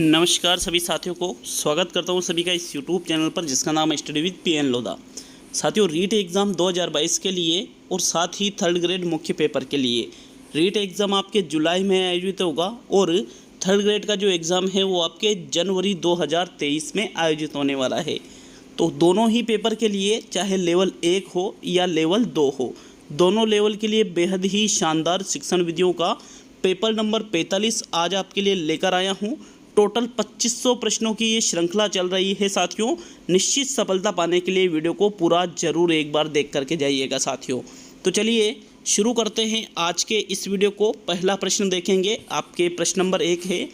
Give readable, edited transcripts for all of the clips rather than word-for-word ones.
नमस्कार सभी साथियों को स्वागत करता हूं सभी का इस YouTube चैनल पर जिसका नाम है स्टडी विद पीएन लोधा। साथियों, रीट एग्ज़ाम 2022 के लिए और साथ ही थर्ड ग्रेड मुख्य पेपर के लिए रीट एग्ज़ाम आपके जुलाई में आयोजित होगा और थर्ड ग्रेड का जो एग्ज़ाम है वो आपके जनवरी 2023 में आयोजित होने वाला है। तो दोनों ही पेपर के लिए चाहे लेवल 1 हो या लेवल 2 हो, दोनों लेवल के लिए बेहद ही शानदार शिक्षण विधियों का पेपर नंबर 45 आज आपके लिए लेकर आया हूँ। टोटल 2500 प्रश्नों की ये श्रृंखला चल रही है साथियों। निश्चित सफलता पाने के लिए वीडियो को पूरा जरूर एक बार देख करके जाइएगा साथियों। तो चलिए शुरू करते हैं आज के इस वीडियो को। पहला प्रश्न देखेंगे, आपके प्रश्न नंबर 1 है,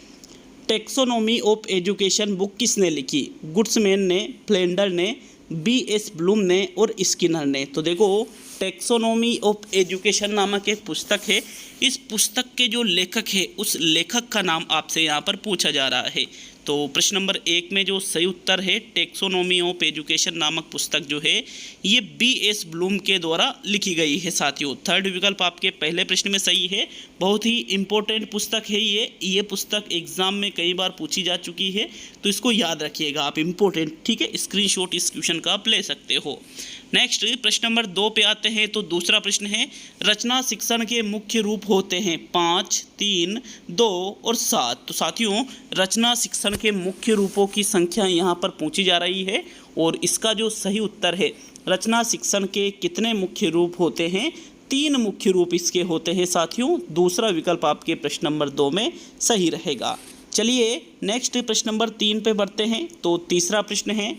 टेक्सोनॉमी ऑफ एजुकेशन बुक किसने लिखी? गुड्समैन ने, फ्लेंडर ने, B.S. ब्लूम ने और स्किनर ने। तो देखो, टेक्सोनॉमी ऑफ एजुकेशन नामक एक पुस्तक है। इस पुस्तक के जो लेखक है उस लेखक का नाम आपसे यहाँ पर पूछा जा रहा है। तो प्रश्न नंबर 1 में जो सही उत्तर है, टेक्सोनॉमी ऑफ एजुकेशन नामक पुस्तक जो है ये B.S. ब्लूम के द्वारा लिखी गई है साथियों। थर्ड विकल्प आपके पहले प्रश्न में सही है। बहुत ही इम्पोर्टेंट पुस्तक है ये पुस्तक एग्जाम में कई बार पूछी जा चुकी है, तो इसको याद रखिएगा आप, इम्पोर्टेंट, ठीक है। स्क्रीनशॉट इस क्वेश्चन का आप ले सकते हो। नेक्स्ट प्रश्न नंबर 2 पे आते हैं। तो दूसरा प्रश्न है, रचना शिक्षण के मुख्य रूप होते हैं 5, 3, 2 और 7। तो साथियों, रचना शिक्षण के मुख्य रूपों की संख्या यहाँ पर पूछी जा रही है और इसका जो सही उत्तर है, रचना शिक्षण के कितने मुख्य रूप होते हैं? 3 मुख्य रूप इसके होते हैं साथियों। दूसरा विकल्प आपके प्रश्न नंबर 2 में सही रहेगा। चलिए नेक्स्ट प्रश्न नंबर 3 पे बढ़ते हैं। तो तीसरा प्रश्न है,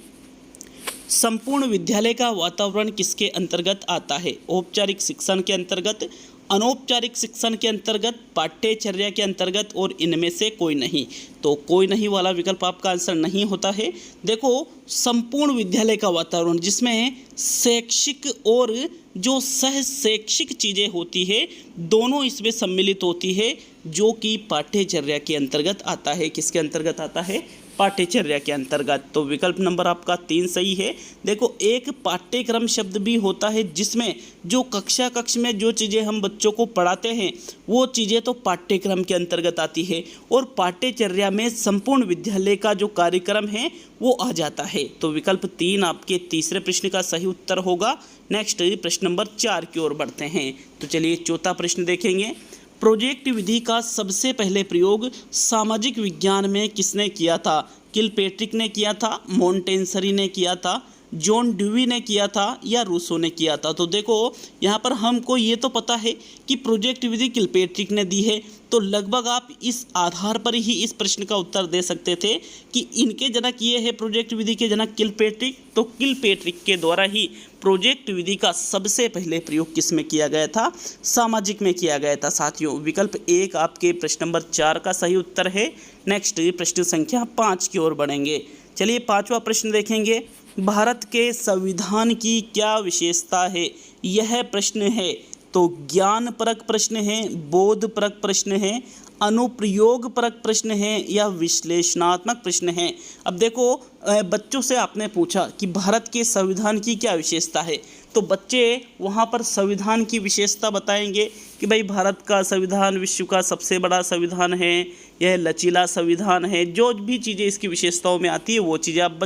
संपूर्ण विद्यालय का वातावरण किसके अंतर्गत आता है? औपचारिक शिक्षण के अंतर्गत, अनौपचारिक शिक्षण के अंतर्गत, पाठ्यचर्या के अंतर्गत और इनमें से कोई नहीं। तो कोई नहीं वाला विकल्प आपका आंसर नहीं होता है। देखो, संपूर्ण विद्यालय का वातावरण जिसमें शैक्षिक और जो सह शैक्षिक चीज़ें होती है दोनों इसमें सम्मिलित होती है, जो कि पाठ्यचर्या के अंतर्गत आता है। किसके अंतर्गत आता है? पाठ्यचर्या के अंतर्गत। तो विकल्प नंबर आपका 3 सही है। देखो, एक पाठ्यक्रम शब्द भी होता है जिसमें जो कक्ष में जो चीज़ें हम बच्चों को पढ़ाते हैं वो चीज़ें तो पाठ्यक्रम के अंतर्गत आती है और पाठ्यचर्या में संपूर्ण विद्यालय का जो कार्यक्रम है वो आ जाता है। तो विकल्प 3 आपके तीसरे प्रश्न का सही उत्तर होगा। नेक्स्ट प्रश्न नंबर 4 की ओर बढ़ते हैं। तो चलिए चौथा प्रश्न देखेंगे, प्रोजेक्ट विधि का सबसे पहले प्रयोग सामाजिक विज्ञान में किसने किया था? किलपेट्रिक ने किया था, मोंटेसरी ने किया था, जॉन ड्यूवी ने किया था या रूसो ने किया था? तो देखो, यहाँ पर हमको ये तो पता है कि प्रोजेक्ट विधि किलपेट्रिक ने दी है, तो लगभग आप इस आधार पर ही इस प्रश्न का उत्तर दे सकते थे कि इनके जनक ये है, प्रोजेक्ट विधि के जनक किलपेट्रिक। तो किलपेट्रिक के द्वारा ही प्रोजेक्ट विधि का सबसे पहले प्रयोग किस में किया गया था? सामाजिक में किया गया था साथियों। विकल्प 1 आपके प्रश्न नंबर 4 का सही उत्तर है। नेक्स्ट प्रश्न संख्या 5 की ओर बढ़ेंगे। चलिए 5वां प्रश्न देखेंगे, भारत के संविधान की क्या विशेषता है? यह प्रश्न है तो ज्ञान परक प्रश्न है, बोध परक प्रश्न है, अनुप्रयोग परक प्रश्न है या विश्लेषणात्मक प्रश्न है? अब देखो, बच्चों से आपने पूछा कि भारत के संविधान की क्या विशेषता है, तो बच्चे वहाँ पर संविधान की विशेषता बताएंगे कि भाई भारत का संविधान विश्व का सबसे बड़ा संविधान है, यह लचीला संविधान है। जो भी चीज़ें इसकी विशेषताओं में आती है वो चीज़ें आप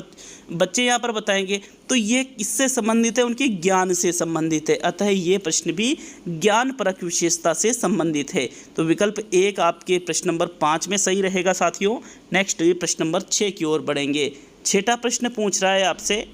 बच्चे यहाँ पर बताएंगे। तो ये किससे संबंधित है? उनके ज्ञान से संबंधित है। अतः ये प्रश्न भी ज्ञान परक विशेषता से संबंधित है। तो विकल्प 1 आपके प्रश्न नंबर 5 में सही रहेगा साथियों। नेक्स्ट प्रश्न नंबर 6 की ओर बढ़ेंगे। 6वां प्रश्न पूछ रहा है आपसे,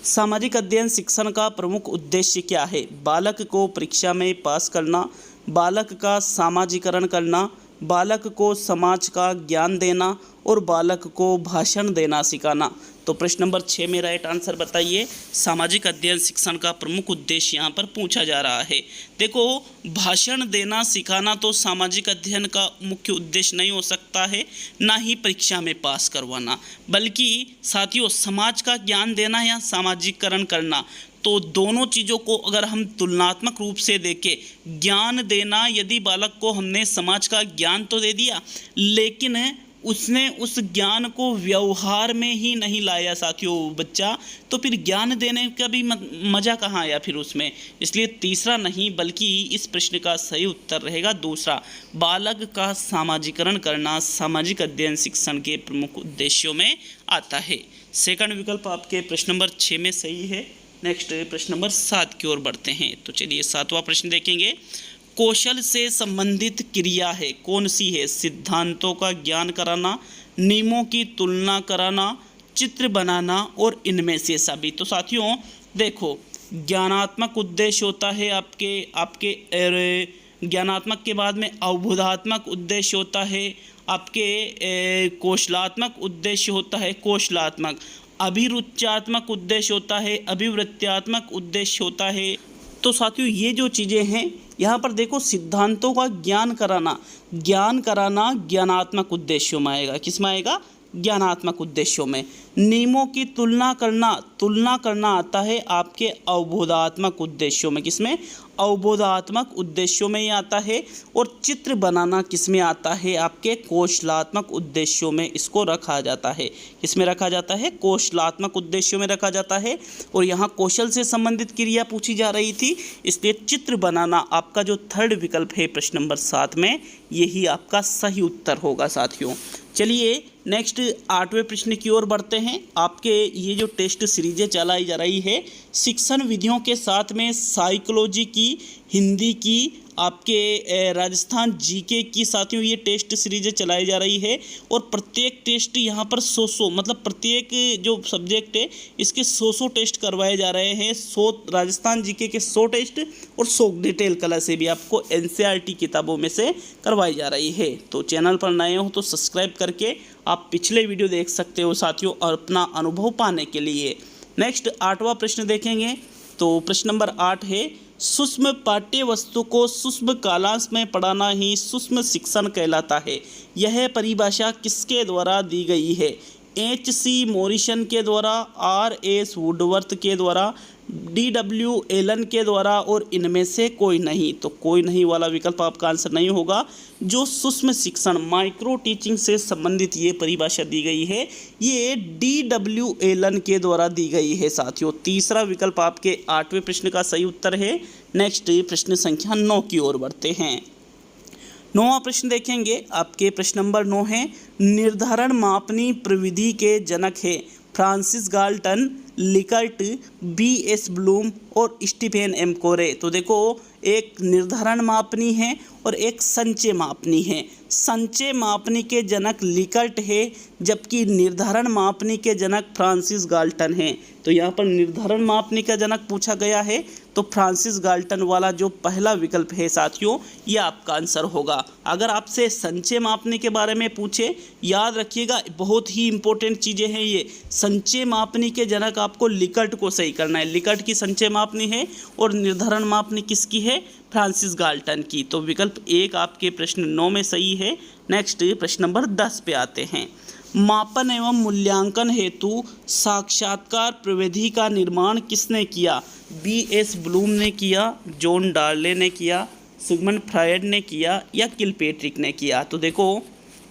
सामाजिक अध्ययन शिक्षण का प्रमुख उद्देश्य क्या है? बालक को परीक्षा में पास करना, बालक का सामाजिकरण करना, बालक को समाज का ज्ञान देना और बालक को भाषण देना सिखाना। तो प्रश्न नंबर 6 में राइट आंसर बताइए। सामाजिक अध्ययन शिक्षण का प्रमुख उद्देश्य यहाँ पर पूछा जा रहा है। देखो, भाषण देना सिखाना तो सामाजिक अध्ययन का मुख्य उद्देश्य नहीं हो सकता है, ना ही परीक्षा में पास करवाना, बल्कि साथियों समाज का ज्ञान देना या सामाजिकरण करना, तो दोनों चीज़ों को अगर हम तुलनात्मक रूप से देखें, ज्ञान देना, यदि बालक को हमने समाज का ज्ञान तो दे दिया, लेकिन उसने उस ज्ञान को व्यवहार में ही नहीं लाया साथियों बच्चा, तो फिर ज्ञान देने का भी मज़ा कहाँ आया फिर उसमें। इसलिए तीसरा नहीं बल्कि इस प्रश्न का सही उत्तर रहेगा दूसरा, बालक का सामाजिकरण करना सामाजिक अध्ययन शिक्षण के प्रमुख उद्देश्यों में आता है। सेकंड विकल्प आपके प्रश्न नंबर 6 में सही है। नेक्स्ट प्रश्न नंबर 7 की ओर बढ़ते हैं। तो चलिए 7वां प्रश्न देखेंगे। कौशल से संबंधित क्रिया है, कौन सी है? सिद्धांतों का ज्ञान कराना, नियमों की तुलना कराना, चित्र बनाना और इनमें से सभी। तो साथियों देखो, ज्ञानात्मक उद्देश्य होता है आपके ज्ञानात्मक के बाद में अवबोधात्मक उद्देश्य होता है, आपके कौशलात्मक उद्देश्य होता है कौशलात्मक, अभिरुच्यात्मक उद्देश्य होता है अभिवृत्त्यात्मक उद्देश्य होता है। तो साथियों ये जो चीज़ें हैं यहाँ पर देखो, सिद्धांतों का ज्ञान कराना ज्ञानात्मक उद्देश्यों में आएगा। किस में आएगा? ज्ञानात्मक उद्देश्यों में। नियमों की तुलना करना आता है आपके अवबोधात्मक उद्देश्यों में। किसमें? अवबोधात्मक उद्देश्यों में ही आता है। और चित्र बनाना किस में आता है? आपके कौशलात्मक उद्देश्यों में इसको रखा जाता है। किसमें रखा जाता है? कौशलात्मक उद्देश्यों में रखा जाता है। और यहाँ कौशल से संबंधित क्रिया पूछी जा रही थी, इसलिए चित्र बनाना आपका जो थर्ड विकल्प है प्रश्न नंबर 7 में, यही आपका सही उत्तर होगा साथियों। चलिए नेक्स्ट 8वें प्रश्न की ओर बढ़ते हैं। आपके ये जो टेस्ट सीरीजें चलाई जा रही है शिक्षण विधियों के साथ में साइकोलॉजी की, हिंदी की, आपके राजस्थान जीके की साथियों ये टेस्ट सीरीजें चलाई जा रही है। और प्रत्येक टेस्ट यहाँ पर 100 मतलब प्रत्येक जो सब्जेक्ट है इसके 100 टेस्ट करवाए जा रहे हैं। 100 राजस्थान जीके के 100 टेस्ट और 100 डिटेल कलर से भी आपको एनसीईआरटी किताबों में से करवाई जा रही है। तो चैनल पर नए हो तो सब्सक्राइब करके आप पिछले वीडियो देख सकते हो साथियों, और अपना अनुभव पाने के लिए। नेक्स्ट 8वां प्रश्न देखेंगे। तो प्रश्न नंबर 8 है, सूक्ष्म पाठ्य वस्तु को सूक्ष्म कालांश में पढ़ाना ही सूक्ष्म शिक्षण कहलाता है। यह परिभाषा किसके द्वारा दी गई है? H.C. मॉरिसन के द्वारा, R.S. वुडवर्थ के द्वारा, D.W. एलन के द्वारा, और इनमें से कोई नहीं। तो कोई नहीं वाला विकल्प आपका आंसर नहीं होगा। जो सूक्ष्म शिक्षण माइक्रो टीचिंग से संबंधित ये परिभाषा दी गई है, ये D.W. एलन के द्वारा दी गई है साथियों। तीसरा विकल्प आपके 8वें प्रश्न का सही उत्तर है। नेक्स्ट प्रश्न संख्या 9 की ओर बढ़ते हैं। 9वां प्रश्न देखेंगे। आपके प्रश्न नंबर 9 है, निर्धारण मापनी प्रविधि के जनक है Francis Galton, Likert, B.S. Bloom और स्टीफेन एम कोरे। तो देखो, एक निर्धारण मापनी है और एक संचय मापनी है। संचय मापनी के जनक लिकर्ट है, जबकि निर्धारण मापनी के जनक फ्रांसिस गाल्टन है। तो यहाँ पर निर्धारण मापनी का जनक पूछा गया है, तो फ्रांसिस गाल्टन वाला जो पहला विकल्प है साथियों, यह आपका आंसर होगा। अगर आपसे संचय मापनी के बारे में पूछे, याद रखिएगा बहुत ही इंपॉर्टेंट चीज़ें हैं ये। संचय मापनी के जनक आपको लिकर्ट को सही करना है। लिकर्ट की संचय मापनी है और निर्धारण मापनी किसकी है? फ्रांसिस गाल्टन की। तो विकल्प 1 आपके प्रश्न 9 में सही है। नेक्स्ट प्रश्न नंबर 10 पे आते हैं। मापन एवं मूल्यांकन हेतु साक्षात्कार प्रविधि का निर्माण किसने किया? B.S. ब्लूम ने किया, जॉन डार्ले ने किया, सिगमंड फ्रायड ने किया, या किलपेट्रिक ने किया? तो देखो,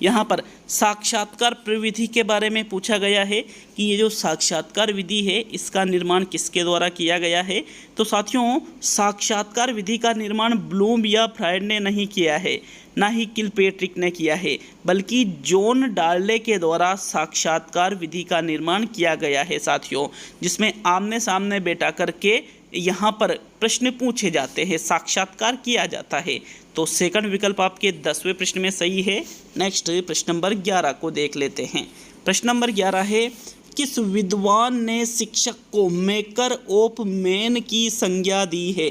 यहाँ पर साक्षात्कार प्रविधि के बारे में पूछा गया है कि ये जो साक्षात्कार विधि है इसका निर्माण किसके द्वारा किया गया है। तो साथियों, साक्षात्कार विधि का निर्माण ब्लूम या फ्रायड ने नहीं किया है, ना ही किलपेट्रिक ने किया है, बल्कि जॉन डार्ले के द्वारा साक्षात्कार विधि का निर्माण किया गया है साथियों, जिसमें आमने सामने बैठा करके यहाँ पर प्रश्न पूछे जाते हैं, साक्षात्कार किया जाता है। तो सेकंड विकल्प आपके 10वें प्रश्न में सही है। नेक्स्ट प्रश्न नंबर 11 को देख लेते हैं। प्रश्न नंबर 11 है, किस विद्वान ने शिक्षक को मेकर ऑफ मैन की संज्ञा दी है?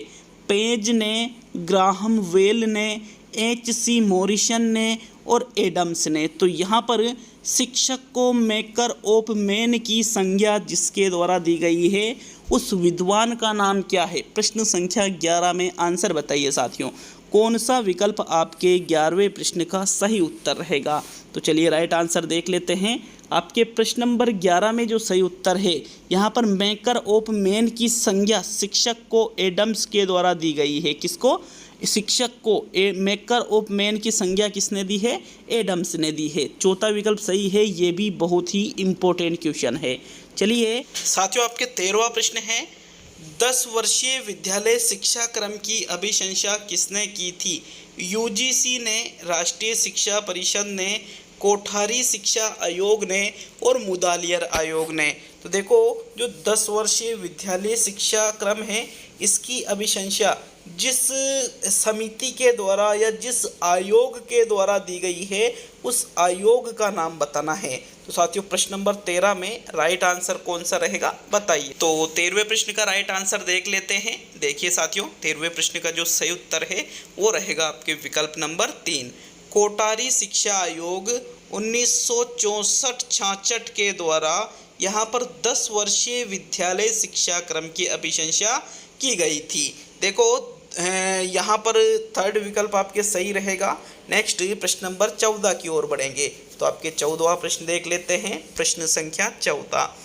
पेज ने, ग्राहम वेल ने, H.C. मॉरिसन ने और एडम्स ने। तो यहाँ पर शिक्षक को मेकर ऑफ मैन की संज्ञा जिसके द्वारा दी गई है, उस विद्वान का नाम क्या है? प्रश्न संख्या 11 में आंसर बताइए साथियों। कौन सा विकल्प आपके 11वें प्रश्न का सही उत्तर रहेगा? तो चलिए राइट आंसर देख लेते हैं। आपके प्रश्न नंबर 11 में जो सही उत्तर है, यहाँ पर मेकर ऑफ मैन की संज्ञा शिक्षक को एडम्स के द्वारा दी गई है। किसको? शिक्षक को ए मेकर ऑफ मैन की संज्ञा किसने दी है? एडम्स ने दी है। चौथा विकल्प सही है, ये भी बहुत ही इम्पोर्टेंट क्वेश्चन है। चलिए साथियों, आपके 13वां प्रश्न है, 10 वर्षीय विद्यालय शिक्षा क्रम की अभिशंसा किसने की थी? यूजीसी ने, राष्ट्रीय शिक्षा परिषद ने, कोठारी शिक्षा आयोग ने और मुदालियर आयोग ने। तो देखो, जो 10 वर्षीय विद्यालय शिक्षा क्रम है, इसकी अभिशंसा जिस समिति के द्वारा या जिस आयोग के द्वारा दी गई है, उस आयोग का नाम बताना है। तो साथियों, प्रश्न नंबर 13 में राइट आंसर कौन सा रहेगा बताइए। तो 13वें प्रश्न का राइट आंसर देख लेते हैं। देखिए साथियों, 13वें प्रश्न का जो सही उत्तर है वो रहेगा आपके विकल्प नंबर 3। कोठारी शिक्षा आयोग 1964-66 के द्वारा यहाँ पर 10 वर्षीय विद्यालय शिक्षा क्रम की अभिशंसा की गई थी। देखो, यहाँ पर थर्ड विकल्प आपके सही रहेगा। नेक्स्ट प्रश्न नंबर 14 की ओर बढ़ेंगे। तो आपके 14वां प्रश्न देख लेते हैं। प्रश्न संख्या 14,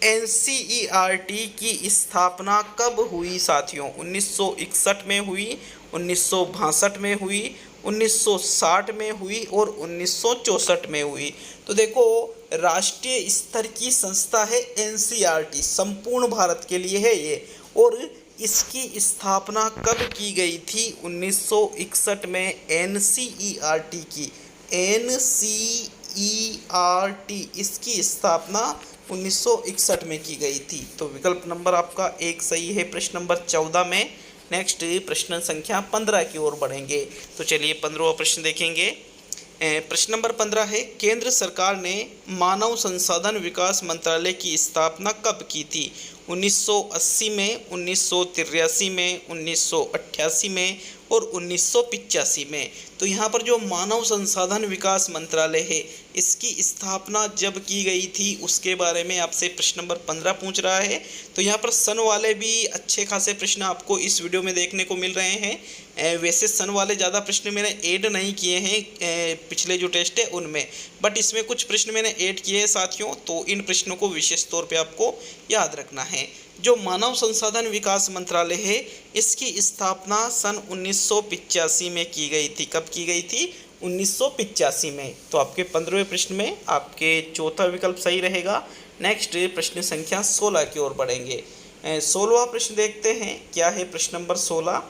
एनसीईआरटी की स्थापना कब हुई साथियों? 1961 में हुई, 1962 में हुई, 1960 में हुई और 1964 में हुई। तो देखो, राष्ट्रीय स्तर की संस्था है एनसीईआरटी, संपूर्ण भारत के लिए है ये, और इसकी स्थापना कब की गई थी? 1961 में एनसीईआरटी की, एनसीईआरटी इसकी स्थापना 1961 में की गई थी। तो विकल्प नंबर आपका 1 सही है प्रश्न नंबर 14 में। नेक्स्ट प्रश्न संख्या 15 की ओर बढ़ेंगे। तो चलिए 15वां प्रश्न देखेंगे। प्रश्न नंबर 15 है, केंद्र सरकार ने मानव संसाधन विकास मंत्रालय की स्थापना कब की थी? 1980 में, 1983 में, 1988 में और 1985 में। तो यहाँ पर जो मानव संसाधन विकास मंत्रालय है, इसकी स्थापना जब की गई थी उसके बारे में आपसे प्रश्न नंबर 15 पूछ रहा है। तो यहाँ पर सन वाले भी अच्छे खासे प्रश्न आपको इस वीडियो में देखने को मिल रहे हैं। वैसे सन वाले ज़्यादा प्रश्न मैंने ऐड नहीं किए हैं पिछले जो टेस्ट है उनमें, बट इसमें कुछ प्रश्न मैंने ऐड किए हैं साथियों। तो इन प्रश्नों को विशेष तौर पे आपको याद रखना है। जो मानव संसाधन विकास मंत्रालय है, इसकी स्थापना सन 1985 में की गई थी। कब की गई थी? 1985 में। तो आपके 15वें प्रश्न में आपके चौथा विकल्प सही रहेगा। नेक्स्ट प्रश्न संख्या 16 की ओर बढ़ेंगे। 16वां प्रश्न देखते हैं, क्या है प्रश्न नंबर 16।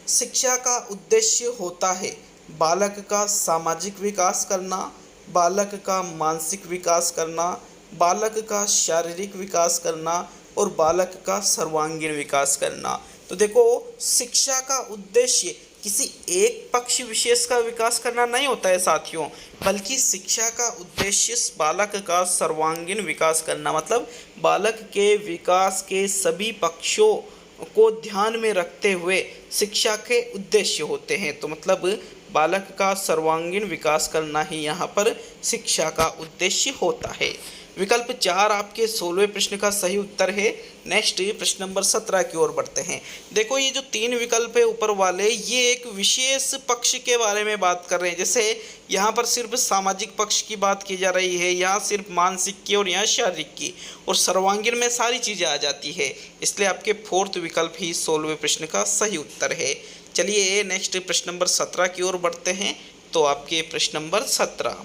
शिक्षा का उद्देश्य होता है बालक का सामाजिक विकास करना, बालक का मानसिक विकास करना, बालक का शारीरिक विकास करना और बालक का सर्वांगीण विकास करना। तो देखो, शिक्षा का उद्देश्य किसी एक पक्ष विशेष का विकास करना नहीं होता है साथियों, बल्कि शिक्षा का उद्देश्य बालक का सर्वांगीण विकास करना, मतलब बालक के विकास के सभी पक्षों को ध्यान में रखते हुए शिक्षा के उद्देश्य होते हैं। तो मतलब बालक का सर्वांगीण विकास करना ही यहाँ पर शिक्षा का उद्देश्य होता है। विकल्प 4 आपके 16वें प्रश्न का सही उत्तर है। नेक्स्ट प्रश्न नंबर 17 की ओर बढ़ते हैं। देखो, ये जो 3 विकल्प है ऊपर वाले, ये एक विशेष पक्ष के बारे में बात कर रहे हैं। जैसे यहाँ पर सिर्फ सामाजिक पक्ष की बात की जा रही है, यहाँ सिर्फ मानसिक की और यहाँ शारीरिक की, और सर्वांगीण में सारी चीज़ें आ जाती है। इसलिए आपके 4th विकल्प ही 16वें प्रश्न का सही उत्तर है। चलिए नेक्स्ट प्रश्न नंबर 17 की ओर बढ़ते हैं। तो आपके प्रश्न नंबर 17,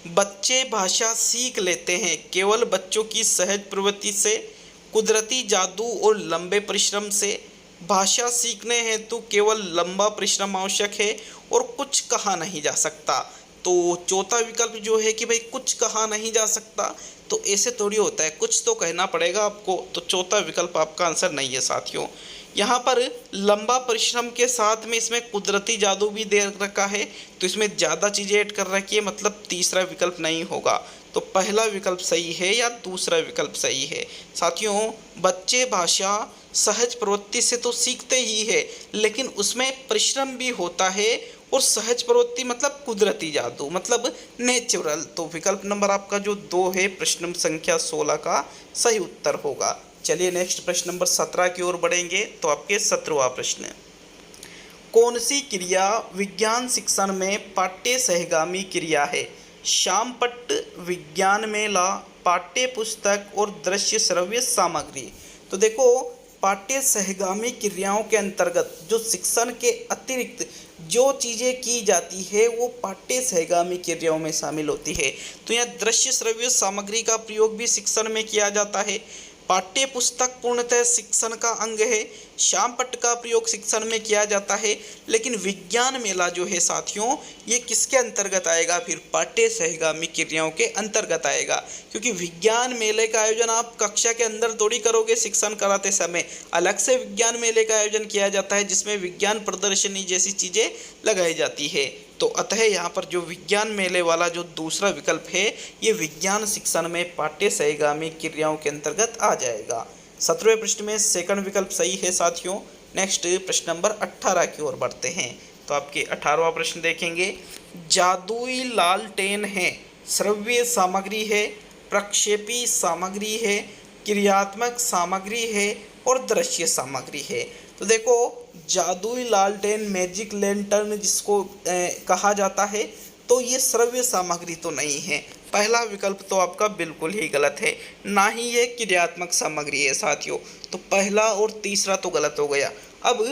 बच्चे भाषा सीख लेते हैं केवल बच्चों की सहज प्रवृत्ति से, कुदरती जादू और लंबे परिश्रम से, भाषा सीखने हेतु केवल लंबा परिश्रम आवश्यक है और कुछ कहा नहीं जा सकता। तो चौथा विकल्प जो है कि भाई कुछ कहा नहीं जा सकता, तो ऐसे थोड़ी होता है, कुछ तो कहना पड़ेगा आपको। तो चौथा विकल्प आपका आंसर नहीं है साथियों। यहाँ पर लंबा परिश्रम के साथ में इसमें कुदरती जादू भी दे रखा है, तो इसमें ज़्यादा चीज़ें ऐड कर रखी है, मतलब तीसरा विकल्प नहीं होगा। तो पहला विकल्प सही है या दूसरा विकल्प सही है साथियों? बच्चे भाषा सहज प्रवृत्ति से तो सीखते ही है, लेकिन उसमें परिश्रम भी होता है, और सहज प्रवृत्ति मतलब कुदरती जादू, मतलब नेचुरल। तो विकल्प नंबर आपका जो 2 है प्रश्न संख्या 16 का सही उत्तर होगा। चलिए नेक्स्ट प्रश्न नंबर 17 की ओर बढ़ेंगे। तो आपके 17वां प्रश्न, कौन सी क्रिया विज्ञान शिक्षण में पाठ्य सहगामी क्रिया है? शामपट्ट, विज्ञान मेला, पाठ्य पुस्तक और दृश्य श्रव्य सामग्री। तो देखो, पाठ्य सहगामी क्रियाओं के अंतर्गत जो शिक्षण के अतिरिक्त जो चीज़ें की जाती है वो पाठ्य सहगामी क्रियाओं में शामिल होती है। तो यहाँ दृश्य श्रव्य सामग्री का प्रयोग भी शिक्षण में किया जाता है। पाठ्य पुस्तक पूर्णतः शिक्षण का अंग है। श्यामपट्ट का प्रयोग शिक्षण में किया जाता है। लेकिन विज्ञान मेला जो है साथियों, ये किसके अंतर्गत आएगा? फिर पाठ्य सहगामी क्रियाओं के अंतर्गत आएगा, क्योंकि विज्ञान मेले का आयोजन आप कक्षा के अंदर थोड़ी करोगे। शिक्षण कराते समय अलग से विज्ञान मेले का आयोजन किया जाता है, जिसमें विज्ञान प्रदर्शनी जैसी चीज़ें लगाई जाती है। तो अतः यहाँ पर जो विज्ञान मेले वाला जो दूसरा विकल्प है, ये विज्ञान शिक्षण में पाठ्य सहगामी क्रियाओं के अंतर्गत आ जाएगा। 17वें प्रश्न में सेकंड विकल्प सही है साथियों। नेक्स्ट प्रश्न नंबर 18 की ओर बढ़ते हैं। तो आपके 18वां प्रश्न देखेंगे। जादुई लालटेन है, श्रव्य सामग्री है, प्रक्षेपी सामग्री है, क्रियात्मक सामग्री है और दृश्य सामग्री है। तो देखो, जादुई लालटेन, मैजिक लैंटर्न जिसको कहा जाता है, तो ये श्रव्य सामग्री तो नहीं है। पहला विकल्प तो आपका बिल्कुल ही गलत है, ना ही ये क्रियात्मक सामग्री है साथियों। तो पहला और तीसरा तो गलत हो गया। अब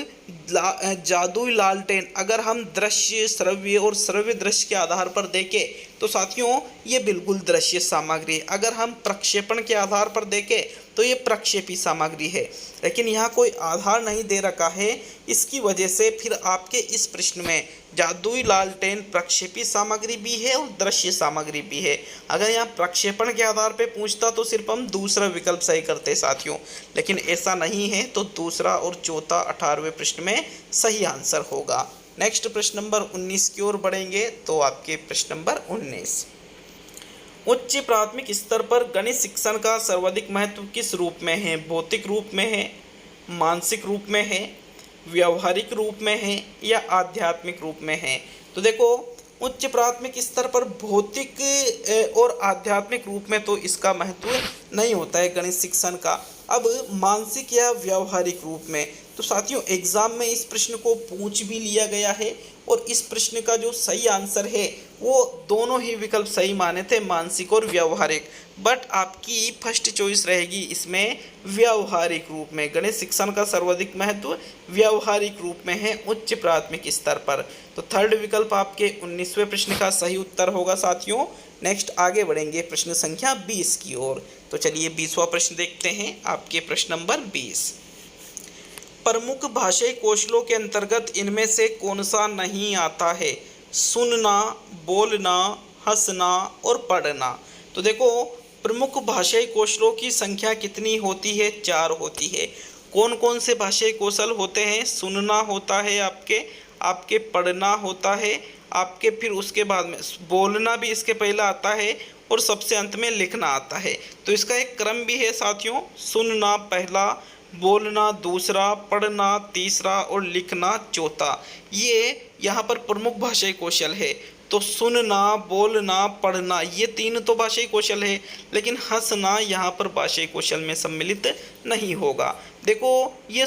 जादुई लालटेन अगर हम दृश्य श्रव्य और श्रव्य दृश्य के आधार पर देखें तो साथियों ये बिल्कुल दृश्य सामग्री है। अगर हम प्रक्षेपण के आधार पर देखें तो ये प्रक्षेपी सामग्री है। लेकिन यहाँ कोई आधार नहीं दे रखा है, इसकी वजह से फिर आपके इस प्रश्न में जादुई लालटेन प्रक्षेपी सामग्री भी है और दृश्य सामग्री भी है। अगर यहाँ प्रक्षेपण के आधार पर पूछता तो सिर्फ हम दूसरा विकल्प सही करते साथियों, लेकिन ऐसा नहीं है। तो दूसरा और चौथा 18वें प्रश्न में सही आंसर होगा। नेक्स्ट प्रश्न नंबर 19 की ओर बढ़ेंगे। तो आपके प्रश्न नंबर 19, उच्च प्राथमिक स्तर पर गणित शिक्षण का सर्वाधिक महत्व किस रूप में है? भौतिक रूप में है, मानसिक रूप में है, व्यवहारिक रूप में है या आध्यात्मिक रूप में है? तो देखो, उच्च प्राथमिक स्तर पर भौतिक और आध्यात्मिक रूप में तो इसका महत्व नहीं होता है गणित शिक्षण का। अब मानसिक या व्यवहारिक रूप में, तो साथियों एग्जाम में इस प्रश्न को पूछ भी लिया गया है और इस प्रश्न का जो सही आंसर है वो दोनों ही विकल्प सही माने थे, मानसिक और व्यवहारिक। बट आपकी फर्स्ट चॉइस रहेगी इसमें व्यवहारिक रूप में। गणित शिक्षण का सर्वाधिक महत्व व्यवहारिक रूप में है उच्च प्राथमिक स्तर पर। तो थर्ड विकल्प आपके 19वें प्रश्न का सही उत्तर होगा साथियों। नेक्स्ट आगे बढ़ेंगे प्रश्न संख्या 20 की ओर। तो चलिए 20वां प्रश्न देखते हैं। आपके प्रश्न नंबर 20, प्रमुख भाषाई कौशलों के अंतर्गत इनमें से कौन सा नहीं आता है? सुनना, बोलना, हंसना और पढ़ना। तो देखो, प्रमुख भाषाई कौशलों की संख्या कितनी होती है? 4 होती है। कौन कौन से भाषाई कौशल होते हैं? सुनना होता है, आपके पढ़ना होता है, आपके फिर उसके बाद में बोलना भी इसके पहले आता है और सबसे अंत में लिखना आता है। तो इसका एक क्रम भी है साथियों, सुनना पहला, बोलना दूसरा, पढ़ना तीसरा और लिखना चौथा। ये यहाँ पर प्रमुख भाषाई कौशल है। तो सुनना, बोलना, पढ़ना ये 3 तो भाषाई कौशल है, लेकिन हंसना यहाँ पर भाषाई कौशल में सम्मिलित नहीं होगा। देखो, ये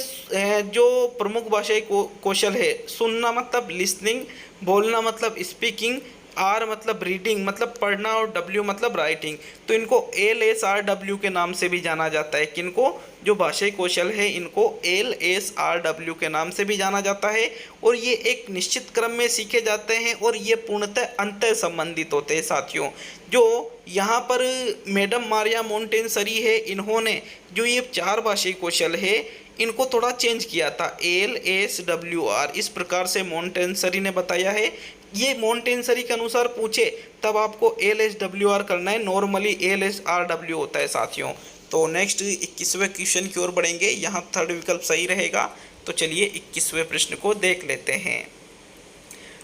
जो प्रमुख भाषाई कौशल है, सुनना मतलब लिसनिंग, बोलना मतलब स्पीकिंग, आर मतलब रीडिंग मतलब पढ़ना और डब्ल्यू मतलब राइटिंग। तो इनको LSRW के नाम से भी जाना जाता है। किनको? जो भाषाई कौशल है इनको LSRW के नाम से भी जाना जाता है और ये एक निश्चित क्रम में सीखे जाते हैं और ये पूर्णतः अंतर संबंधित होते हैं साथियों। जो यहाँ पर मैडम मारिया मोंटेसरी है, इन्होंने जो ये 4 भाषाई कौशल है इनको थोड़ा चेंज किया था, LSWR इस प्रकार से मोंटेसरी ने बताया है। ये मोंटेसरी के अनुसार पूछे तब आपको LSWR करना है, नॉर्मली LSRW होता है साथियों। तो नेक्स्ट 21वें क्वेश्चन की ओर बढ़ेंगे। यहाँ थर्ड विकल्प सही रहेगा। तो चलिए 21वें प्रश्न को देख लेते हैं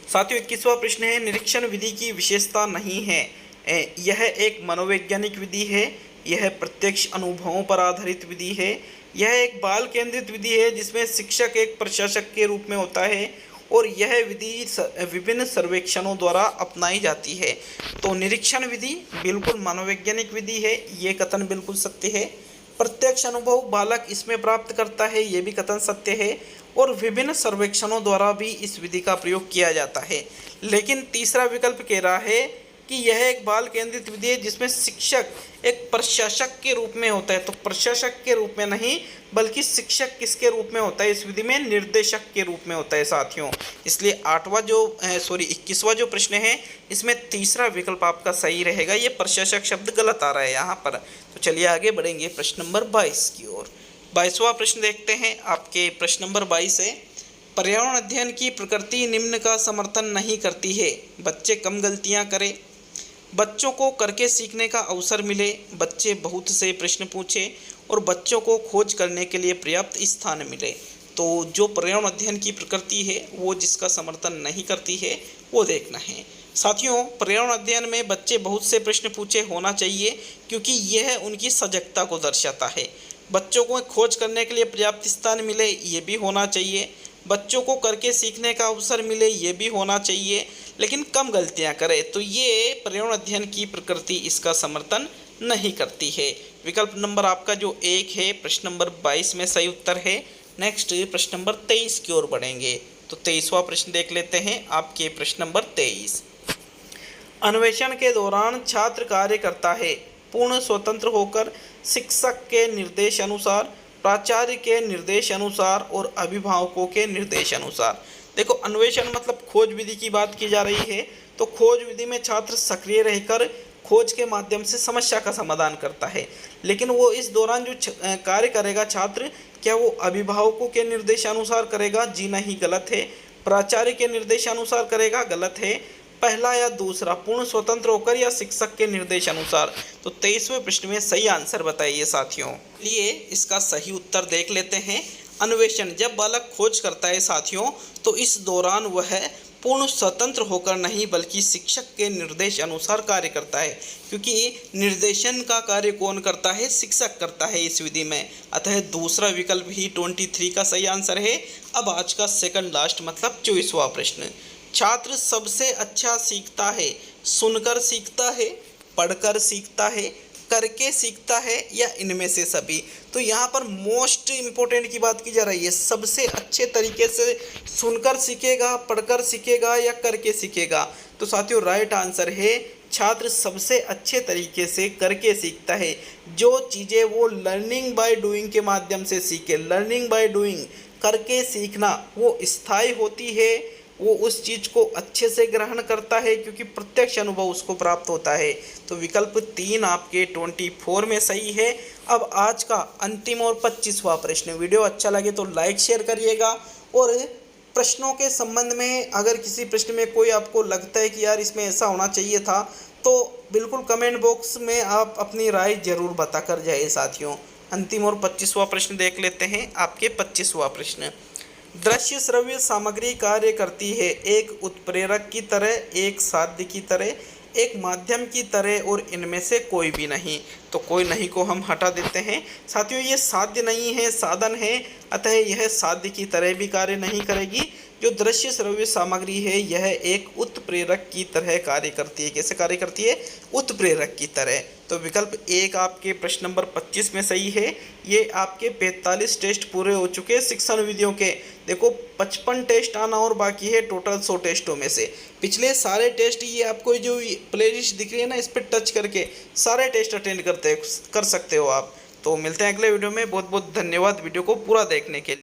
साथियों। 21वां प्रश्न है, निरीक्षण विधि की विशेषता नहीं है। यह एक मनोवैज्ञानिक विधि है, यह प्रत्यक्ष अनुभवों पर आधारित विधि है, यह एक बाल केंद्रित विधि है जिसमें शिक्षक एक प्रशासक के रूप में होता है और यह विधि विभिन्न सर्वेक्षणों द्वारा अपनाई जाती है। तो निरीक्षण विधि बिल्कुल मनोवैज्ञानिक विधि है, ये कथन बिल्कुल सत्य है। प्रत्यक्ष अनुभव बालक इसमें प्राप्त करता है, ये भी कथन सत्य है। और विभिन्न सर्वेक्षणों द्वारा भी इस विधि का प्रयोग किया जाता है। लेकिन तीसरा विकल्प कह रहा है कि यह एक बाल केंद्रित विधि है जिसमें शिक्षक एक प्रशासक के रूप में होता है। तो प्रशासक के रूप में नहीं बल्कि शिक्षक किसके रूप में होता है इस विधि में, निर्देशक के रूप में होता है साथियों। इसलिए 21वां जो प्रश्न है इसमें तीसरा विकल्प आपका सही रहेगा। ये प्रशासक शब्द गलत आ रहा है यहाँ पर। तो चलिए आगे बढ़ेंगे प्रश्न नंबर 22 की ओर। 22वां प्रश्न देखते हैं। आपके प्रश्न नंबर 22 है, पर्यावरण अध्ययन की प्रकृति निम्न का समर्थन नहीं करती है। बच्चे कम गलतियां करें, बच्चों को करके सीखने का अवसर मिले, बच्चे बहुत से प्रश्न पूछें और बच्चों को खोज करने के लिए पर्याप्त स्थान मिले। तो जो पर्यावरण अध्ययन की प्रकृति है वो जिसका समर्थन नहीं करती है वो देखना है साथियों। पर्यावरण अध्ययन में बच्चे बहुत से प्रश्न पूछे होना चाहिए क्योंकि यह उनकी सजगता को दर्शाता है। बच्चों को खोज करने के लिए पर्याप्त स्थान मिले ये भी होना चाहिए, बच्चों को करके सीखने का अवसर मिले ये भी होना चाहिए, लेकिन कम गलतियां करे तो ये पर्यावरण अध्ययन की प्रकृति इसका समर्थन नहीं करती है। विकल्प नंबर आपका जो 1 है प्रश्न नंबर 22 में सही उत्तर है। नेक्स्ट प्रश्न नंबर 23 की ओर बढ़ेंगे। तो 23वां प्रश्न देख लेते हैं। आपके प्रश्न नंबर 23, अन्वेषण के दौरान छात्र कार्य करता है पूर्ण स्वतंत्र होकर शिक्षक के निर्देश अनुसार, प्राचार्य के निर्देश अनुसार और अभिभावकों के निर्देश अनुसार। देखो अन्वेषण मतलब खोज विधि की बात की जा रही है। तो खोज विधि में छात्र सक्रिय रहकर खोज के माध्यम से समस्या का समाधान करता है, लेकिन वो इस दौरान जो कार्य करेगा छात्र, क्या वो अभिभावकों के निर्देशानुसार करेगा? जी नहीं, गलत है। प्राचार्य के निर्देशानुसार करेगा? गलत है। पहला या दूसरा, पूर्ण स्वतंत्र होकर या शिक्षक के निर्देशानुसार। तो 23वें प्रश्न में सही आंसर बताइए साथियों। लिए इसका सही उत्तर देख लेते हैं। अन्वेषण, जब बालक खोज करता है साथियों तो इस दौरान वह पूर्ण स्वतंत्र होकर नहीं बल्कि शिक्षक के निर्देश अनुसार कार्य करता है, क्योंकि निर्देशन का कार्य कौन करता है? शिक्षक करता है इस विधि में। अतः दूसरा विकल्प ही 23 का सही आंसर है। अब आज का सेकंड लास्ट मतलब 24वां प्रश्न, छात्र सबसे अच्छा सीखता है सुनकर सीखता है, पढ़कर सीखता है, करके सीखता है या इनमें से सभी। तो यहाँ पर मोस्ट इम्पोर्टेंट की बात की जा रही है, सबसे अच्छे तरीके से सुनकर सीखेगा, पढ़कर सीखेगा या करके सीखेगा। तो साथियों राइट आंसर है छात्र सबसे अच्छे तरीके से करके सीखता है। जो चीज़ें वो लर्निंग बाय डूइंग के माध्यम से सीखे, लर्निंग बाय डूइंग करके सीखना वो स्थायी होती है, वो उस चीज़ को अच्छे से ग्रहण करता है क्योंकि प्रत्यक्ष अनुभव उसको प्राप्त होता है। तो विकल्प 3 आपके 24 में सही है। अब आज का अंतिम और 25वां प्रश्न। वीडियो अच्छा लगे तो लाइक शेयर करिएगा और प्रश्नों के संबंध में अगर किसी प्रश्न में कोई आपको लगता है कि यार इसमें ऐसा होना चाहिए था तो बिल्कुल कमेंट बॉक्स में आप अपनी राय जरूर बता कर जाइए साथियों। अंतिम और 25वां प्रश्न देख लेते हैं। आपके 25वां प्रश्न, दृश्य श्रव्य सामग्री कार्य करती है एक उत्प्रेरक की तरह, एक साध्य की तरह, एक माध्यम की तरह और इनमें से कोई भी नहीं। तो कोई नहीं को हम हटा देते हैं साथियों। ये साध्य नहीं है, साधन है, अतः यह साध्य की तरह भी कार्य नहीं करेगी। जो दृश्य श्रव्य सामग्री है यह एक उत्प्रेरक की तरह कार्य करती है। कैसे कार्य करती है? उत्प्रेरक की तरह। तो विकल्प 1 आपके प्रश्न नंबर 25 में सही है। ये आपके 45 टेस्ट पूरे हो चुके हैं शिक्षण विधियों के। देखो 55 टेस्ट आना और बाकी है टोटल 100 टेस्टों में से। पिछले सारे टेस्ट, ये आपको जो प्लेलिस्ट दिख रही है ना, इस पर टच करके सारे टेस्ट अटेंड कर सकते हो आप। तो मिलते हैं अगले वीडियो में। बहुत बहुत धन्यवाद वीडियो को पूरा देखने के लिए।